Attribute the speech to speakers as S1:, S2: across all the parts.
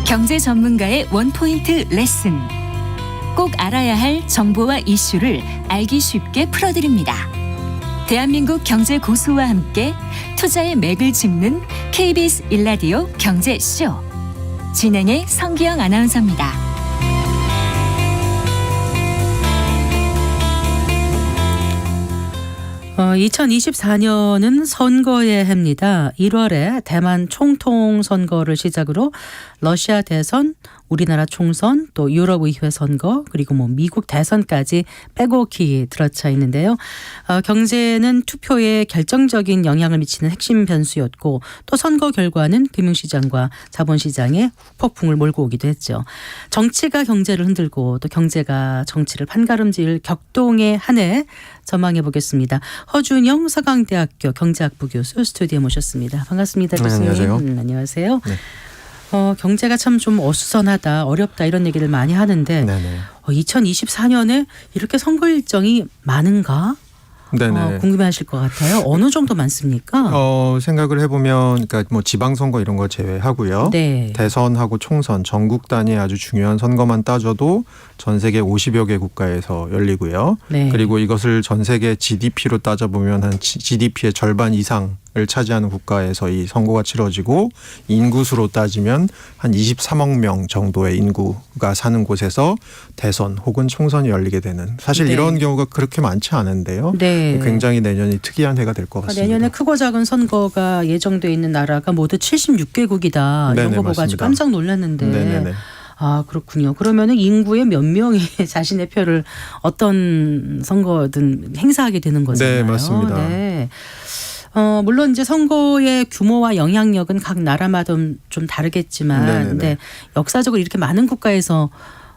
S1: 경제 전문가의 원포인트 레슨. 꼭 알아야 할 정보와 이슈를 알기 쉽게 풀어드립니다. 대한민국 경제 고수와 함께 투자의 맥을 짚는 KBS 1라디오 경제쇼. 진행의 성기영 아나운서입니다.
S2: 2024년은 선거의 해입니다. 1월에 대만 총통 선거를 시작으로 러시아 대선, 우리나라 총선, 또 유럽의회 선거, 그리고 미국 대선까지 빼곡히 들어차 있는데요. 경제는 투표에 결정적인 영향을 미치는 핵심 변수였고, 또 선거 결과는 금융시장과 자본시장에 후폭풍을 몰고 오기도 했죠. 정치가 경제를 흔들고 또 경제가 정치를 판가름질 격동의 한 해 전망해 보겠습니다. 허준영 서강대학교 경제학부 교수 스튜디오에 모셨습니다. 반갑습니다. 교수님.
S3: 안녕하세요.
S2: 안녕하세요.
S3: 네.
S2: 경제가 참 좀 어수선하다, 어렵다 이런 얘기를 많이 하는데 2024년에 이렇게 선거 일정이 많은가? 궁금해하실 것 같아요. 어느 정도 많습니까?
S3: 생각을 해보면, 그러니까 지방선거 이런 거 제외하고요.
S2: 네.
S3: 대선하고 총선, 전국 단위의 아주 중요한 선거만 따져도 전 세계 50여 개 국가에서 열리고요.
S2: 네.
S3: 그리고 이것을 전 세계 GDP로 따져보면 한 GDP의 절반 이상을 차지하는 국가에서 이 선거가 치러지고, 인구수로 따지면 한 23억 명 정도의 인구가 사는 곳에서 대선 혹은 총선이 열리게 되는, 사실
S2: 네.
S3: 이런 경우가 그렇게 많지 않은데요.
S2: 네.
S3: 굉장히 내년이 특이한 해가 될 것 같습니다.
S2: 내년에 크고 작은 선거가 예정돼 있는 나라가 모두 76개국이다. 이런 거 보고 아주 깜짝 놀랐는데.
S3: 네네네.
S2: 아, 그렇군요. 그러면은 인구의 몇 명이 자신의 표를 어떤 선거든 행사하게 되는 거잖아요.
S3: 네, 맞습니다.
S2: 네. 물론 이제 선거의 규모와 영향력은 각 나라마다 좀 다르겠지만, 네, 역사적으로 이렇게 많은 국가에서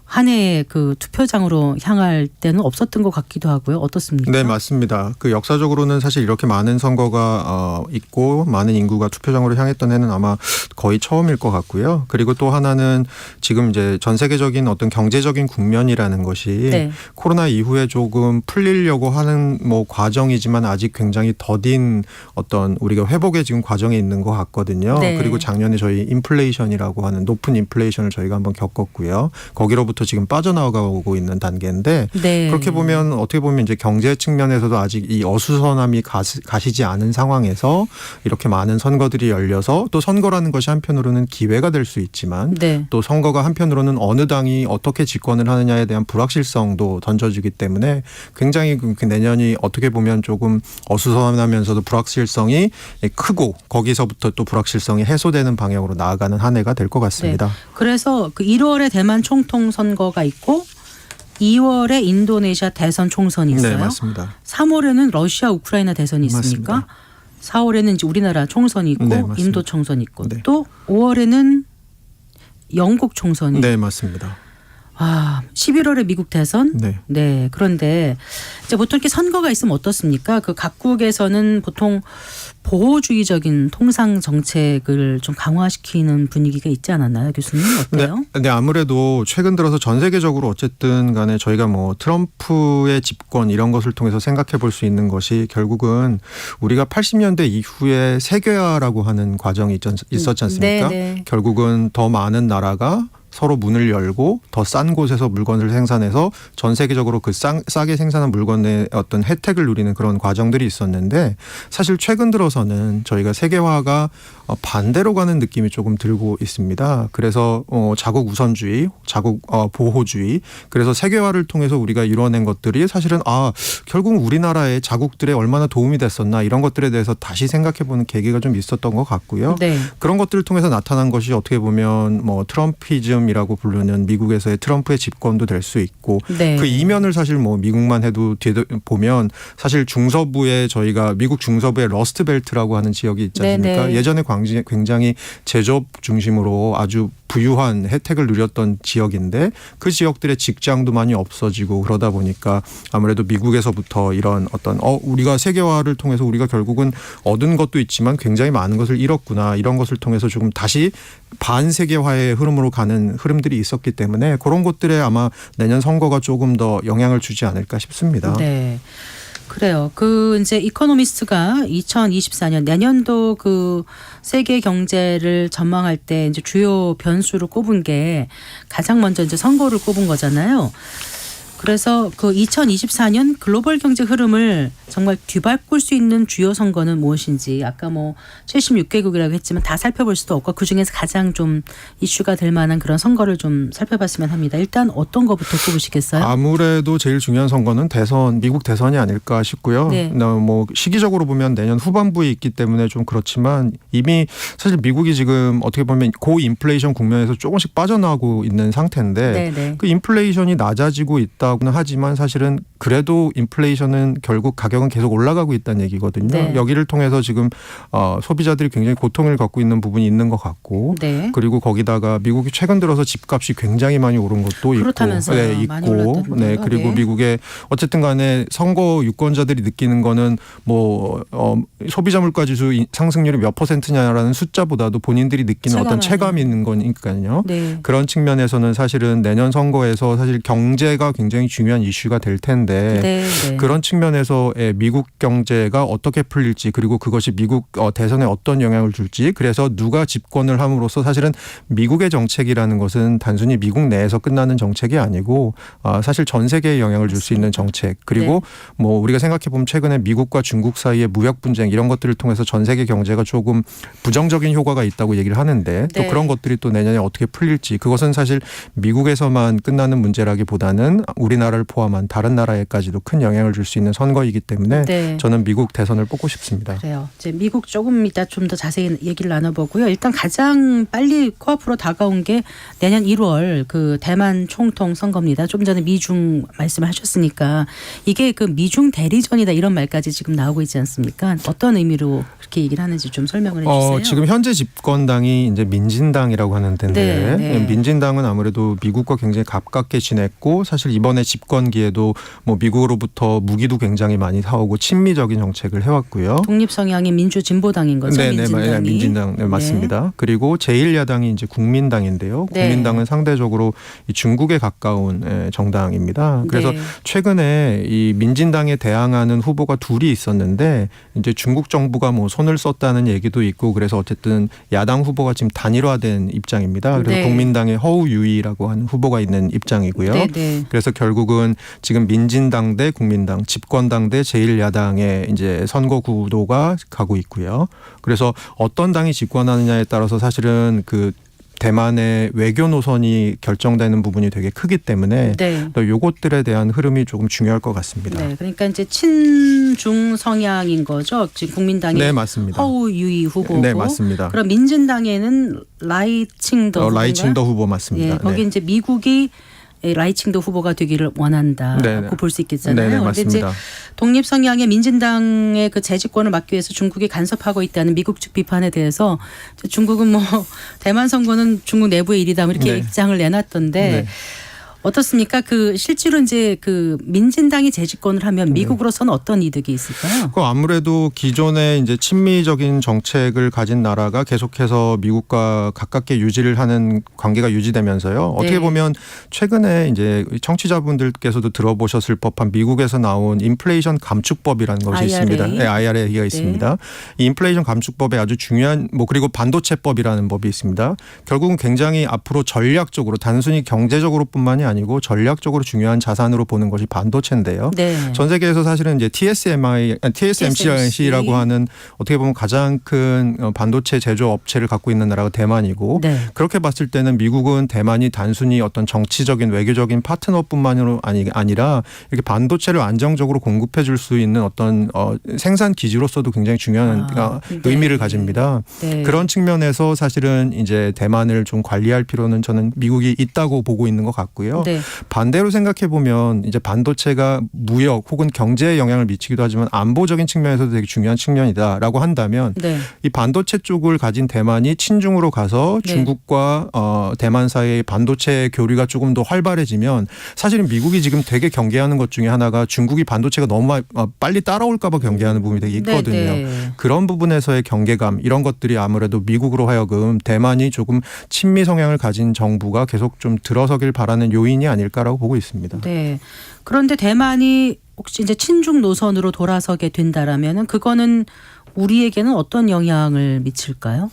S2: 한 해에 그 투표장으로 향할 때는 없었던 것 같기도 하고요. 어떻습니까?
S3: 네, 맞습니다. 그 역사적으로는 사실 이렇게 많은 선거가 있고 많은 인구가 투표장으로 향했던 해는 아마 거의 처음일 것 같고요. 그리고 또 하나는 지금 이제 전 세계적인 어떤 경제적인 국면이라는 것이 코로나 이후에 조금 풀리려고 하는 과정이지만 아직 굉장히 더딘 어떤 우리가 회복의 지금 과정에 있는 것 같거든요. 그리고 작년에 저희 인플레이션이라고 하는 높은 인플레이션을 저희가 한번 겪었고요. 거기로부터 지금 빠져나가고 있는 단계인데, 그렇게 보면 어떻게 보면 이제 경제 측면에서도 아직 이 어수선함이 가시지 않은 상황에서 이렇게 많은 선거들이 열려서, 또 선거라는 것이 한편으로는 기회가 될 수 있지만 또 선거가 한편으로는 어느 당이 어떻게 집권을 하느냐에 대한 불확실성도 던져주기 때문에 굉장히 내년이 어떻게 보면 조금 어수선하면서도 불확실성이 크고, 거기서부터 또 불확실성이 해소되는 방향으로 나아가는 한 해가 될 것 같습니다.
S2: 네. 그래서 그 1월에 대만 총통 선거가 있고 2월에 인도네시아 대선 총선이 있어요.
S3: 네, 맞습니다.
S2: 3월에는 러시아 우크라이나 대선이 있습니까?
S3: 맞습니다.
S2: 4월에는 이제 우리나라 총선이 있고,
S3: 네,
S2: 인도 총선이 있고, 또 5월에는 영국 총선이.
S3: 네, 맞습니다.
S2: 11월에 미국 대선. 네. 그런데 이제 보통 이렇게 선거가 있으면 어떻습니까? 그 각국에서는 보통 보호주의적인 통상 정책을 좀 강화시키는 분위기가 있지 않았나요, 교수님? 어때요?
S3: 네, 아무래도 최근 들어서 전 세계적으로 어쨌든 간에 저희가 트럼프의 집권 이런 것을 통해서 생각해 볼 수 있는 것이, 결국은 우리가 80년대 이후에 세계화라고 하는 과정이 있었지 않습니까? 결국은 더 많은 나라가 서로 문을 열고 더 싼 곳에서 물건을 생산해서 전 세계적으로 그 싸게 생산한 물건의 어떤 혜택을 누리는 그런 과정들이 있었는데, 사실 최근 들어서는 저희가 세계화가 반대로 가는 느낌이 조금 들고 있습니다. 그래서 자국 우선주의, 자국 보호주의, 그래서 세계화를 통해서 우리가 이뤄낸 것들이 사실은 결국 우리나라의 자국들에 얼마나 도움이 됐었나, 이런 것들에 대해서 다시 생각해보는 계기가 좀 있었던 것 같고요. 그런 것들을 통해서 나타난 것이 어떻게 보면 트럼피즘이라고 부르는 미국에서의 트럼프의 집권도 될 수 있고, 그 이면을 사실 미국만 해도 보면 사실 중서부에 저희가 미국 중서부에 러스트벨트라고 하는 지역이 있지 않습니까? 예전에 굉장히 제조업 중심으로 아주 부유한 혜택을 누렸던 지역인데, 그 지역들의 직장도 많이 없어지고, 그러다 보니까 아무래도 미국에서부터 이런 어떤 우리가 세계화를 통해서 우리가 결국은 얻은 것도 있지만 굉장히 많은 것을 잃었구나, 이런 것을 통해서 조금 다시 반세계화의 흐름으로 가는 흐름들이 있었기 때문에 그런 것들에 아마 내년 선거가 조금 더 영향을 주지 않을까 싶습니다.
S2: 네. 그래요. 그 이제 이코노미스트가 2024년 내년도 그 세계 경제를 전망할 때 이제 주요 변수로 꼽은 게 가장 먼저 이제 선거를 꼽은 거잖아요. 그래서 그 2024년 글로벌 경제 흐름을 정말 뒤바꿀 수 있는 주요 선거는 무엇인지 아까 뭐 76개국이라고 했지만 다 살펴볼 수도 없고 그중에서 가장 좀 이슈가 될 만한 그런 선거를 좀 살펴봤으면 합니다. 일단 어떤 거부터 꼽으시겠어요?
S3: 아무래도 제일 중요한 선거는 미국 대선이 아닐까 싶고요.
S2: 네.
S3: 뭐 시기적으로 보면 내년 후반부에 있기 때문에 좀 그렇지만 이미 사실 미국이 지금 어떻게 보면 고인플레이션 국면에서 조금씩 빠져나오고 있는 상태인데
S2: 네네.
S3: 그 인플레이션이 낮아지고 있다고는 하지만 사실은 그래도 인플레이션은 결국 가격은 계속 올라가고 있다는 얘기거든요.
S2: 네.
S3: 여기를 통해서 지금 소비자들이 굉장히 고통을 겪고 있는 부분이 있는 것 같고
S2: 네.
S3: 그리고 거기다가 미국이 최근 들어서 집값이 굉장히 많이 오른 것도
S2: 그렇다면서요.
S3: 있고,
S2: 많이 올랐다는 거죠.
S3: 그리고
S2: 네.
S3: 미국의 어쨌든 간에 선거 유권자들이 느끼는 거는 뭐 소비자 물가 지수 상승률이 몇 %냐라는 숫자보다도 본인들이 느끼는 어떤 체감이 있는 거니까요.
S2: 네.
S3: 그런 측면에서는 사실은 내년 선거에서 사실 경제가 굉장히 중요한 이슈가 될 텐데
S2: 네. 네.
S3: 그런 측면에서의 미국 경제가 어떻게 풀릴지 그리고 그것이 미국 대선에 어떤 영향을 줄지 그래서 누가 집권을 함으로써 사실은 미국의 정책이라는 것은 단순히 미국 내에서 끝나는 정책이 아니고 사실 전 세계에 영향을 줄 수 있는 정책 그리고 뭐 우리가 생각해 보면 최근에 미국과 중국 사이의 무역 분쟁 이런 것들을 통해서 전 세계 경제가 조금 부정적인 효과가 있다고 얘기를 하는데 또
S2: 네.
S3: 그런 것들이 또 내년에 어떻게 풀릴지 그것은 사실 미국에서만 끝나는 문제라기보다는 우리나라를 포함한 다른 나라에까지도 큰 영향을 줄 수 있는 선거이기 때문에
S2: 네.
S3: 저는 미국 대선을 뽑고 싶습니다.
S2: 그래요. 이제 미국 조금 이따 좀 더 자세히 얘기를 나눠보고요. 일단 가장 빨리 코앞으로 다가온 게 내년 1월 그 대만 총통 선거입니다. 좀 전에 미중 말씀하셨으니까 이게 그 미중 대리전이다 이런 말까지 지금 나오고 있지 않습니까? 어떤 의미로 그렇게 얘기를 하는지 좀 설명을 해주세요.
S3: 지금 현재 집권당이 이제 민진당이라고 하는 데인데
S2: 네.
S3: 민진당은 아무래도 미국과 굉장히 가깝게 지냈고 사실 이번에 집권기에도 뭐 미국으로부터 무기도 굉장히 많이 사오고 친미적인 정책을 해왔고요.
S2: 독립 성향의 민주진보당인 거죠. 민진당이.
S3: 민진당 맞습니다. 그리고 제1야당이 이제 국민당인데요.
S2: 네.
S3: 국민당은 상대적으로 이 중국에 가까운 정당입니다. 그래서
S2: 네.
S3: 최근에 이 민진당에 대항하는 후보가 둘이 있었는데 이제 중국 정부가 뭐 손을 썼다는 얘기도 있고 그래서 어쨌든 야당 후보가 지금 단일화된 입장입니다. 그래서
S2: 네.
S3: 국민당의 허우유이라고 하는 후보가 있는 입장이고요.
S2: 네, 네.
S3: 그래서 결국은 지금 민진당 대 국민당, 집권당 대 제1야당의 이제 선거 구도가 가고 있고요. 그래서 어떤 당이 집권하느냐에 따라서 사실은 그 대만의 외교 노선이 결정되는 부분이 되게 크기 때문에
S2: 네.
S3: 또 요것들에 대한 흐름이 조금 중요할 것 같습니다.
S2: 네, 그러니까 이제 친중 성향인 거죠. 지금 국민당의
S3: 네, 맞습니다.
S2: 허우유이 후보고,
S3: 네, 맞습니다.
S2: 그럼 민진당에는 라이칭더
S3: 라이칭더 후보 맞습니다.
S2: 예, 거기
S3: 네.
S2: 이제 미국이 라이칭더 후보가 되기를 원한다고
S3: 네.
S2: 볼 수 있겠잖아요.
S3: 네,
S2: 그런데 이제
S3: 맞습니다.
S2: 독립 성향의 민진당의 그 재집권을 막기 위해서 중국이 간섭하고 있다는 미국 측 비판에 대해서 중국은 뭐 대만 선거는 중국 내부의 일이다 이렇게
S3: 네.
S2: 입장을 내놨던데.
S3: 네.
S2: 어떻습니까? 그 실제로 이제 그 민진당이 재집권을 하면 미국으로서는 어떤 이득이 있을까요?
S3: 아무래도 기존에 이제 친미적인 정책을 가진 나라가 계속해서 미국과 가깝게 유지를 하는 관계가 유지되면서요. 어떻게
S2: 네.
S3: 보면 최근에 이제 청취자분들께서도 들어보셨을 법한 미국에서 나온 인플레이션 감축법이라는 것이
S2: IRA.
S3: 있습니다. 네, IRA가 있습니다. 이 인플레이션 감축법에 아주 중요한 그리고 반도체법이라는 법이 있습니다. 결국은 굉장히 앞으로 전략적으로 단순히 경제적으로뿐만이 아니고 전략적으로 중요한 자산으로 보는 것이 반도체인데요.
S2: 네.
S3: 전 세계에서 사실은 이제 TSMC라고 하는 어떻게 보면 가장 큰 반도체 제조 업체를 갖고 있는 나라가 대만이고
S2: 네.
S3: 그렇게 봤을 때는 미국은 대만이 단순히 어떤 정치적인 외교적인 파트너뿐만으로 아니라 이렇게 반도체를 안정적으로 공급해 줄 수 있는 어떤 생산 기지로서도 굉장히 중요한
S2: 네.
S3: 의미를 가집니다.
S2: 네.
S3: 그런 측면에서 사실은 이제 대만을 좀 관리할 필요는 저는 미국이 있다고 보고 있는 것 같고요.
S2: 네.
S3: 반대로 생각해 보면 이제 반도체가 무역 혹은 경제에 영향을 미치기도 하지만 안보적인 측면에서도 되게 중요한 측면이다라고 한다면
S2: 네.
S3: 이 반도체 쪽을 가진 대만이 친중으로 가서
S2: 네.
S3: 중국과 대만 사이의 반도체 교류가 조금 더 활발해지면 사실은 미국이 지금 되게 경계하는 것 중에 하나가 중국이 반도체가 너무 빨리 따라올까 봐 경계하는 부분이 되게 있거든요.
S2: 네.
S3: 그런 부분에서의 경계감 이런 것들이 아무래도 미국으로 하여금 대만이 조금 친미 성향을 가진 정부가 계속 좀 들어서길 바라는 요인이 아닐까라고 보고 있습니다.
S2: 네. 그런데 대만이 혹시 이제 친중 노선으로 돌아서게 된다라면은 그거는 우리에게는 어떤 영향을 미칠까요?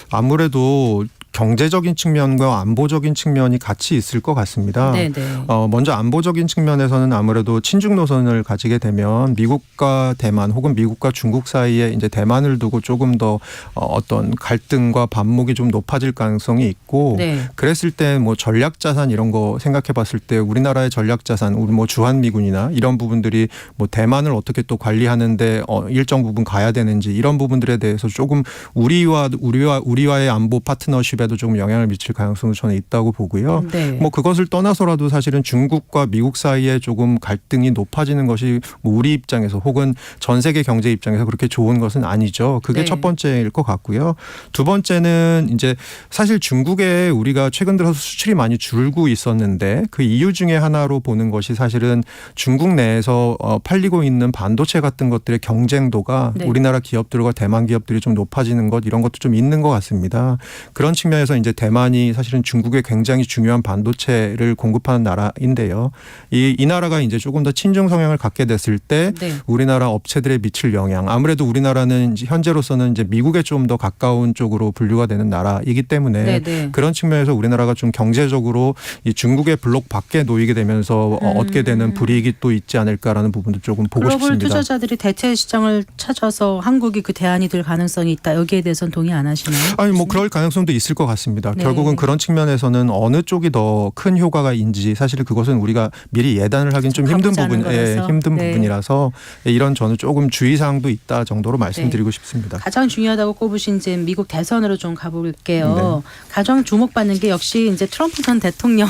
S3: 아무래도 경제적인 측면과 안보적인 측면이 같이 있을 것 같습니다.
S2: 네네.
S3: 먼저 안보적인 측면에서는 아무래도 친중 노선을 가지게 되면 미국과 대만 혹은 미국과 중국 사이에 이제 대만을 두고 조금 더 어떤 갈등과 반목이 좀 높아질 가능성이 있고
S2: 네.
S3: 그랬을 때 뭐 전략 자산 이런 거 생각해 봤을 때 우리나라의 전략 자산 우리 뭐 주한미군이나 이런 부분들이 뭐 대만을 어떻게 또 관리하는데 일정 부분 가야 되는지 이런 부분들에 대해서 조금 우리와의 안보 파트너십 에도 조금 영향을 미칠 가능성도 저는 있다고 보고요.
S2: 네.
S3: 뭐 그것을 떠나서라도 사실은 중국과 미국 사이에 조금 갈등이 높아지는 것이 뭐 우리 입장에서 혹은 전 세계 경제 입장에서 그렇게 좋은 것은 아니죠. 그게
S2: 네.
S3: 첫 번째일 것 같고요. 두 번째는 이제 사실 중국에 우리가 최근 들어서 수출이 많이 줄고 있었는데 그 이유 중에 하나로 보는 것이 사실은 중국 내에서 팔리고 있는 반도체 같은 것들의 경쟁도가
S2: 네.
S3: 우리나라 기업들과 대만 기업들이 좀 높아지는 것 이런 것도 좀 있는 것 같습니다. 그런 측면에서 이제 대만이 사실은 중국에 굉장히 중요한 반도체를 공급하는 나라인데요. 이 나라가 이제 조금 더 친중 성향을 갖게 됐을 때
S2: 네.
S3: 우리나라 업체들에 미칠 영향. 아무래도 우리나라는 현재로서는 이제 미국에 좀 더 가까운 쪽으로 분류가 되는 나라이기 때문에
S2: 네네.
S3: 그런 측면에서 우리나라가 좀 경제적으로 이 중국의 블록 밖에 놓이게 되면서 얻게 되는 불이익이 또 있지 않을까라는 부분도 조금 보고
S2: 글로벌
S3: 싶습니다.
S2: 투자자들이 대체 시장을 찾아서 한국이 그 대안이 될 가능성이 있다. 여기에 대해서는 동의 안 하시나요?
S3: 아니 뭐 그럴 가능성도 있을 것 같습니다.
S2: 네.
S3: 결국은 그런 측면에서는 어느 쪽이 더 큰 효과가 있는지 사실 그것은 우리가 미리 예단을 하긴 좀 힘든
S2: 가보지 않은 거라서.
S3: 힘든
S2: 네.
S3: 부분이라서 이런 저는 조금 주의사항도 있다 정도로 말씀드리고 싶습니다.
S2: 가장 중요하다고 꼽으신 이제 미국 대선으로 좀 가볼게요.
S3: 네.
S2: 가장 주목받는 게 역시 이제 트럼프 전 대통령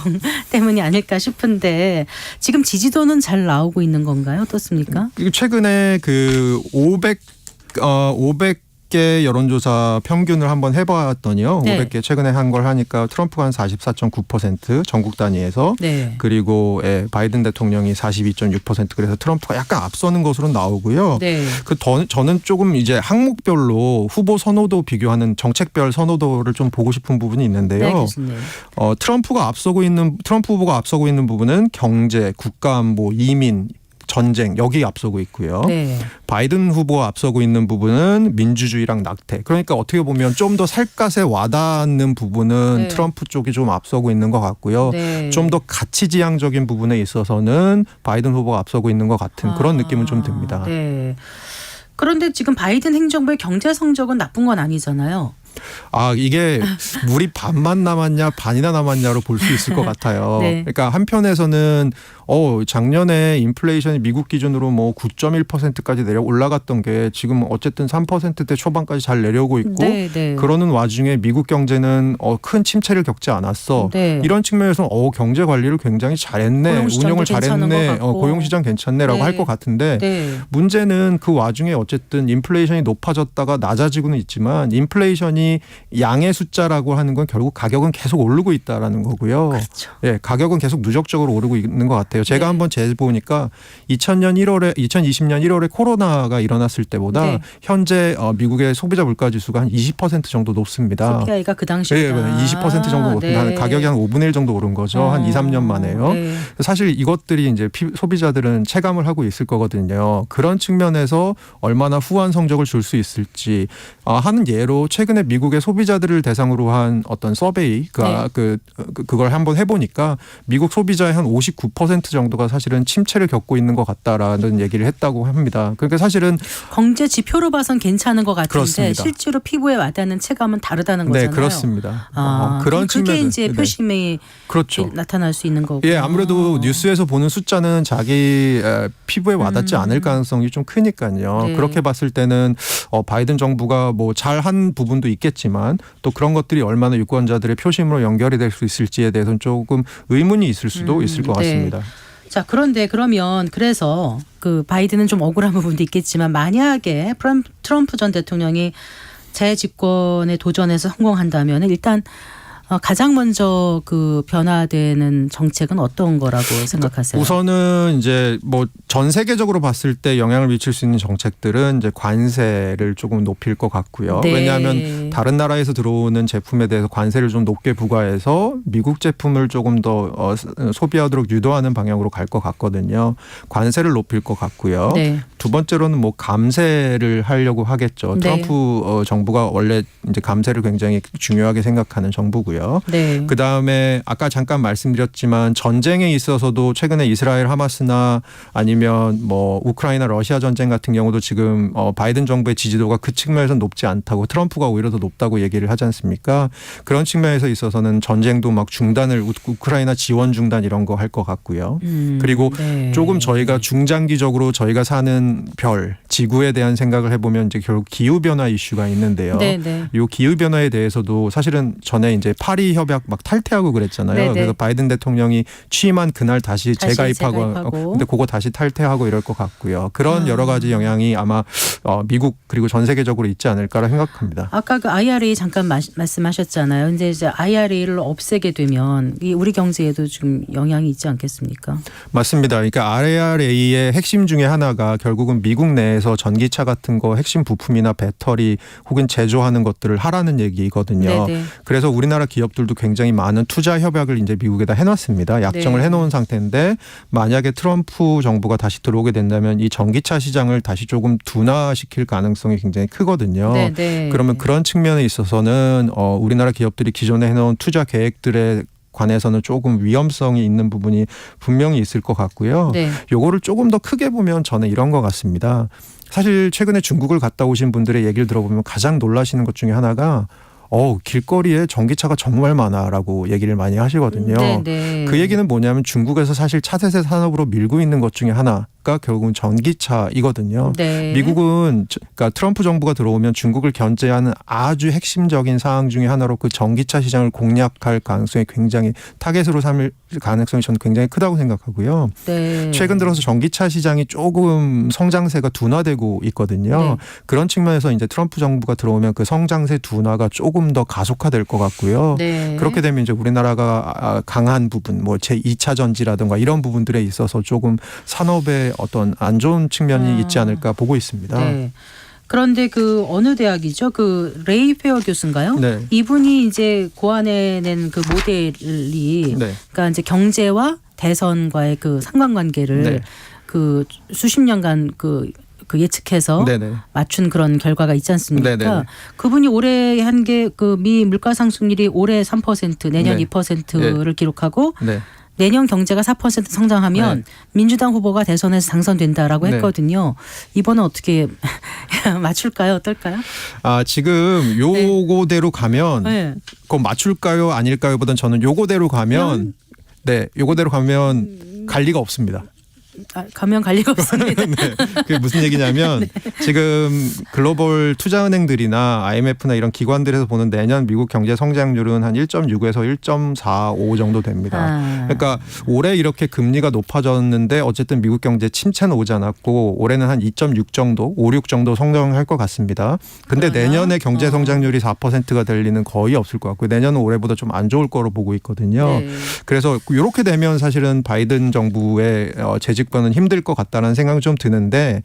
S2: 때문이 아닐까 싶은데 지금 지지도는 잘 나오고 있는 건가요? 어떻습니까?
S3: 그리고 최근에 그 500개 여론조사 평균을 한번 해봤더니요.
S2: 네.
S3: 500개 최근에 한 걸 하니까 트럼프가 한 44.9% 전국 단위에서
S2: 네.
S3: 그리고 바이든 대통령이 42.6% 그래서 트럼프가 약간 앞서는 것으로 나오고요.
S2: 네.
S3: 저는 조금 이제 항목별로 후보 선호도 비교하는 정책별 선호도를 좀 보고 싶은 부분이 있는데요.
S2: 네, 교수님.
S3: 트럼프 후보가 앞서고 있는 부분은 경제, 국가안보, 이민, 전쟁 여기 앞서고 있고요.
S2: 네.
S3: 바이든 후보가 앞서고 있는 부분은 민주주의랑 낙태. 그러니까 어떻게 보면 좀 더 살갗에 와닿는 부분은
S2: 네.
S3: 트럼프 쪽이 좀 앞서고 있는 것 같고요.
S2: 네.
S3: 좀 더 가치지향적인 부분에 있어서는 바이든 후보가 앞서고 있는 것 같은 그런 느낌은 좀 듭니다.
S2: 네. 그런데 지금 바이든 행정부의 경제 성적은 나쁜 건 아니잖아요.
S3: 이게 물이 반만 남았냐 반이나 남았냐로 볼 수 있을 것 같아요.
S2: 네.
S3: 그러니까 한편에서는 작년에 인플레이션이 미국 기준으로 뭐 9.1%까지 올라갔던 게 지금 어쨌든 3%대 초반까지 잘 내려오고 있고
S2: 네, 네.
S3: 그러는 와중에 미국 경제는 큰 침체를 겪지 않았어.
S2: 네.
S3: 이런 측면에서 경제 관리를 굉장히 잘했네.
S2: 고용시장도
S3: 운영을
S2: 괜찮은
S3: 잘했네.
S2: 것 같고.
S3: 고용시장 괜찮네라고
S2: 네.
S3: 할 것 같은데
S2: 네.
S3: 문제는 그 와중에 어쨌든 인플레이션이 높아졌다가 낮아지고는 있지만 인플레이션이 양의 숫자라고 하는 건 결국 가격은 계속 오르고 있다라는 거고요.
S2: 그렇죠.
S3: 예, 가격은 계속 누적적으로 오르고 있는 것 같아요. 제가
S2: 네.
S3: 한번 재보니까 2020년 1월에 코로나가 일어났을 때보다
S2: 네.
S3: 현재 미국의 소비자 물가 지수가 한 20% 정도 높습니다.
S2: CPI가 그 당시에
S3: 예, 20% 정도 높습니다.
S2: 네.
S3: 가격이 한 5분의 1 정도 오른 거죠. 한 2, 3년 만에요.
S2: 네.
S3: 사실 이것들이 이제 소비자들은 체감을 하고 있을 거거든요. 그런 측면에서 얼마나 후한 성적을 줄 수 있을지 하는 예로 최근에 미국의 소비자들을 대상으로 한 어떤 서베이가 그걸 한번 해보니까 미국 소비자의 한 59% 정도가 사실은 침체를 겪고 있는 것 같다라는 얘기를 했다고 합니다. 그러니까 사실은
S2: 경제 지표로 봐선 괜찮은 것 같은데
S3: 그렇습니다.
S2: 실제로 피부에 와닿는 체감은 다르다는 거잖아요.
S3: 네, 그렇습니다.
S2: 그런 그게
S3: 측면은-
S2: 이제
S3: 네.
S2: 표심이
S3: 그렇죠.
S2: 나타날 수 있는 거고.
S3: 예, 아무래도 뉴스에서 보는 숫자는 자기 피부에 와닿지 않을 가능성이 좀 크니까요.
S2: 네.
S3: 그렇게 봤을 때는 바이든 정부가 뭐 잘한 부분도 있겠지만 또 그런 것들이 얼마나 유권자들의 표심으로 연결이 될 수 있을지에 대해서는 조금 의문이 있을 수도 있을 것
S2: 네.
S3: 같습니다.
S2: 자, 그런데 그러면 그래서 그 바이든은 좀 억울한 부분도 있겠지만 만약에 트럼프 전 대통령이 재집권에 도전해서 성공한다면 일단 가장 먼저 그 변화되는 정책은 어떤 거라고 생각하세요?
S3: 우선은 이제 뭐 전 세계적으로 봤을 때 영향을 미칠 수 있는 정책들은 이제 관세를 조금 높일 것 같고요.
S2: 네.
S3: 왜냐하면 다른 나라에서 들어오는 제품에 대해서 관세를 좀 높게 부과해서 미국 제품을 조금 더 소비하도록 유도하는 방향으로 갈 것 같거든요. 관세를 높일 것 같고요.
S2: 네.
S3: 두 번째로는 뭐 감세를 하려고 하겠죠.
S2: 네.
S3: 트럼프 정부가 원래 이제 감세를 굉장히 중요하게 생각하는 정부고요.
S2: 네.
S3: 그 다음에 아까 잠깐 말씀드렸지만 전쟁에 있어서도 최근에 이스라엘 하마스나 아니면 뭐 우크라이나 러시아 전쟁 같은 경우도 지금 바이든 정부의 지지도가 그 측면에서 높지 않다고 트럼프가 오히려 더 높다고 얘기를 하지 않습니까? 그런 측면에서 있어서는 전쟁도 막 중단을 우크라이나 지원 중단 이런 거 할 것 같고요. 그리고
S2: 네.
S3: 조금 저희가 중장기적으로 저희가 사는 별 지구에 대한 생각을 해보면 이제 결국 기후 변화 이슈가 있는데요.
S2: 네, 네.
S3: 이 기후 변화에 대해서도 사실은 전에 이제 파리 협약 막 탈퇴하고 그랬잖아요.
S2: 네네.
S3: 그래서 바이든 대통령이 취임한 그날 다시 재가입하고 근데 그거 다시 탈퇴하고 이럴 것 같고요. 그런 여러 가지 영향이 아마 미국 그리고 전 세계적으로 있지 않을까라 생각합니다.
S2: 아까 그 IRA 잠깐 말씀하셨잖아요. 근데 이제 IRA를 없애게 되면 이 우리 경제에도 좀 영향이 있지 않겠습니까?
S3: 맞습니다. 그러니까 IRA의 핵심 중에 하나가 결국은 미국 내에서 전기차 같은 거 핵심 부품이나 배터리 혹은 제조하는 것들을 하라는 얘기거든요.
S2: 네네.
S3: 그래서 우리나라 기업들도 굉장히 많은 투자 협약을 이제 미국에다 해놨습니다. 약정을
S2: 네.
S3: 해놓은 상태인데 만약에 트럼프 정부가 다시 들어오게 된다면 이 전기차 시장을 다시 조금 둔화시킬 가능성이 굉장히 크거든요.
S2: 네네.
S3: 그러면 그런 측면에 있어서는 우리나라 기업들이 기존에 해놓은 투자 계획들에 관해서는 조금 위험성이 있는 부분이 분명히 있을 것 같고요.
S2: 네.
S3: 요거를 조금 더 크게 보면 저는 이런 것 같습니다. 사실 최근에 중국을 갔다 오신 분들의 얘기를 들어보면 가장 놀라시는 것 중에 하나가 길거리에 전기차가 정말 많아라고 얘기를 많이 하시거든요.
S2: 네네.
S3: 그 얘기는 뭐냐면 중국에서 사실 차세대 산업으로 밀고 있는 것 중에 하나가 결국은 전기차이거든요.
S2: 네.
S3: 미국은 그러니까 트럼프 정부가 들어오면 중국을 견제하는 아주 핵심적인 사항 중에 하나로 그 전기차 시장을 공략할 가능성이 굉장히 타겟으로 삼을 가능성이 저는 굉장히 크다고 생각하고요.
S2: 네.
S3: 최근 들어서 전기차 시장이 조금 성장세가 둔화되고 있거든요.
S2: 네.
S3: 그런 측면에서 이제 트럼프 정부가 들어오면 그 성장세 둔화가 조금 더 가속화될 것 같고요.
S2: 네.
S3: 그렇게 되면 이제 우리나라가 강한 부분, 뭐 제2차 전지라든가 이런 부분들에 있어서 조금 산업의 어떤 안 좋은 측면이 있지 않을까 보고 있습니다.
S2: 네. 그런데 그 어느 대학이죠? 그 레이 페어 교수인가요?
S3: 네.
S2: 이분이 이제 고안해낸 그 모델이
S3: 네.
S2: 그러니까 이제 경제와 대선과의 그 상관관계를
S3: 네.
S2: 그 수십 년간 그 예측해서
S3: 네네.
S2: 맞춘 그런 결과가 있지 않습니까?
S3: 네네.
S2: 그분이 올해 한 게 그 미 물가 상승률이 올해 3%, 내년
S3: 네.
S2: 2%를 기록하고
S3: 네.
S2: 내년 경제가 4% 성장하면 민주당 후보가 대선에서 당선된다라고
S3: 네.
S2: 했거든요. 이번은 어떻게 맞출까요? 어떨까요?
S3: 지금 요거대로 가면
S2: 네.
S3: 그거 맞출까요? 아닐까요?보다는 저는 요거대로 가면 요거대로 가면 갈 리가 없습니다.
S2: 가면 갈 리가 없습니다.
S3: 네. 그게 무슨 얘기냐면 지금 글로벌 투자은행들이나 IMF나 이런 기관들에서 보는 내년 미국 경제 성장률은 한 1.6에서 1.45 정도 됩니다. 그러니까 올해 이렇게 금리가 높아졌는데 어쨌든 미국 경제 침체는 오지 않았고 올해는 한 2.6 정도, 5, 6 정도 성장할 것 같습니다. 근데
S2: 그러면?
S3: 내년에 경제 성장률이 4%가 될 리는 거의 없을 것 같고요. 내년은 올해보다 좀 안 좋을 거로 보고 있거든요.
S2: 네.
S3: 그래서 이렇게 되면 사실은 바이든 정부의 재집권은 힘들 것 같다는 생각이 좀 드는데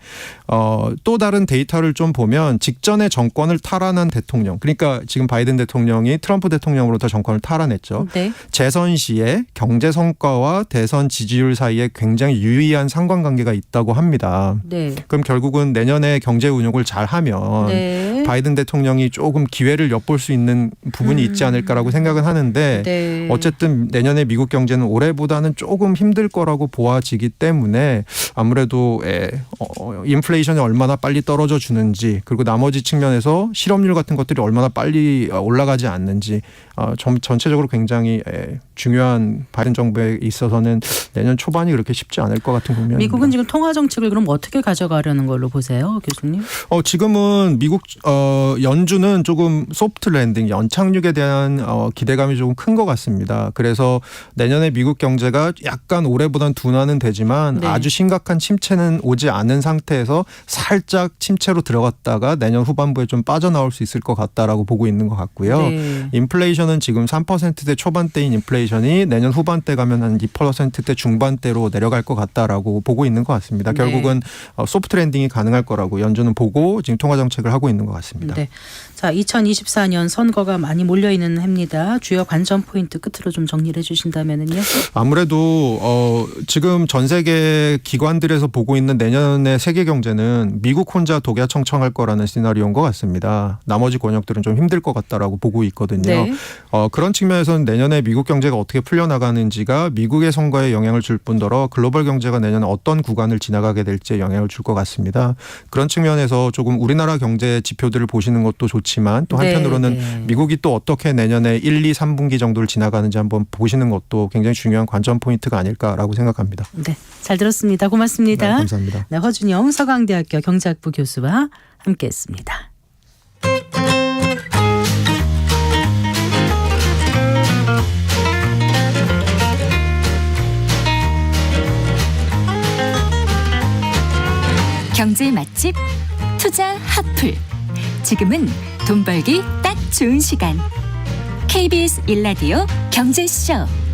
S3: 또 다른 데이터를 좀 보면 직전에 정권을 탈환한 대통령, 그러니까 지금 바이든 대통령이 트럼프 대통령으로부터 정권을 탈환했죠.
S2: 네.
S3: 재선 시에 경제 성과와 대선 지지율 사이에 굉장히 유의한 상관관계가 있다고 합니다.
S2: 네.
S3: 그럼 결국은 내년에 경제 운용을 잘하면
S2: 네.
S3: 바이든 대통령이 조금 기회를 엿볼 수 있는 부분이 있지 않을까라고 생각은 하는데
S2: 네.
S3: 어쨌든 내년에 미국 경제는 올해보다는 조금 힘들 거라고 보아지기 때문에 아무래도 인플레이션이 얼마나 빨리 떨어져 주는지 그리고 나머지 측면에서 실업률 같은 것들이 얼마나 빨리 올라가지 않는지 전체적으로 굉장히 중요한 바이든 정부에 있어서는 내년 초반이 그렇게 쉽지 않을 것 같은 국면입니다.
S2: 미국은 지금 통화 정책을 그럼 어떻게 가져가려는 걸로 보세요, 교수님?
S3: 지금은 미국 연준은 조금 소프트 랜딩, 연착륙에 대한 기대감이 조금 큰 것 같습니다. 그래서 내년에 미국 경제가 약간 올해보단 둔화는 되지만
S2: 네.
S3: 아주 심각한 침체는 오지 않은 상태에서 살짝 침체로 들어갔다가 내년 후반부에 좀 빠져나올 수 있을 것 같다라고 보고 있는 것 같고요.
S2: 네.
S3: 인플레이션은 지금 3%대 초반대인 인플레이션이 내년 후반대 가면 한 2%대 중반대로 내려갈 것 같다라고 보고 있는 것 같습니다.
S2: 네.
S3: 결국은 소프트 랜딩이 가능할 거라고 연준은 보고 지금 통화 정책을 하고 있는 것 같습니다.
S2: 네. 자, 2024년 선거가 많이 몰려있는 해입니다. 주요 관전 포인트 끝으로 좀 정리를 해주신다면은요.
S3: 아무래도 지금 전 세계 기관들에서 보고 있는 내년의 세계 경제는 미국 혼자 독야청청할 거라는 시나리오인 것 같습니다. 나머지 권역들은 좀 힘들 것 같다라고 보고 있거든요.
S2: 네.
S3: 그런 측면에서는 내년에 미국 경제가 어떻게 풀려나가는지가 미국의 선거에 영향을 줄 뿐더러 글로벌 경제가 내년에 어떤 구간을 지나가게 될지에 영향을 줄 것 같습니다. 그런 측면에서 조금 우리나라 경제 지표들을 보시는 것도 좋지만 또 한편으로는
S2: 네.
S3: 미국이 또 어떻게 내년에 1, 2, 3분기 정도를 지나가는지 한번 보시는 것도 굉장히 중요한 관전 포인트가 아닐까라고 생각합니다.
S2: 네. 잘 들었습니다. 고맙습니다.
S3: 네, 감사합니다.
S2: 네, 허준영 서강대학교 경제학부 교수와 함께했습니다.
S1: 경제 맛집 투자 핫플. 지금은 돈 벌기 딱 좋은 시간. KBS 1라디오 경제쇼.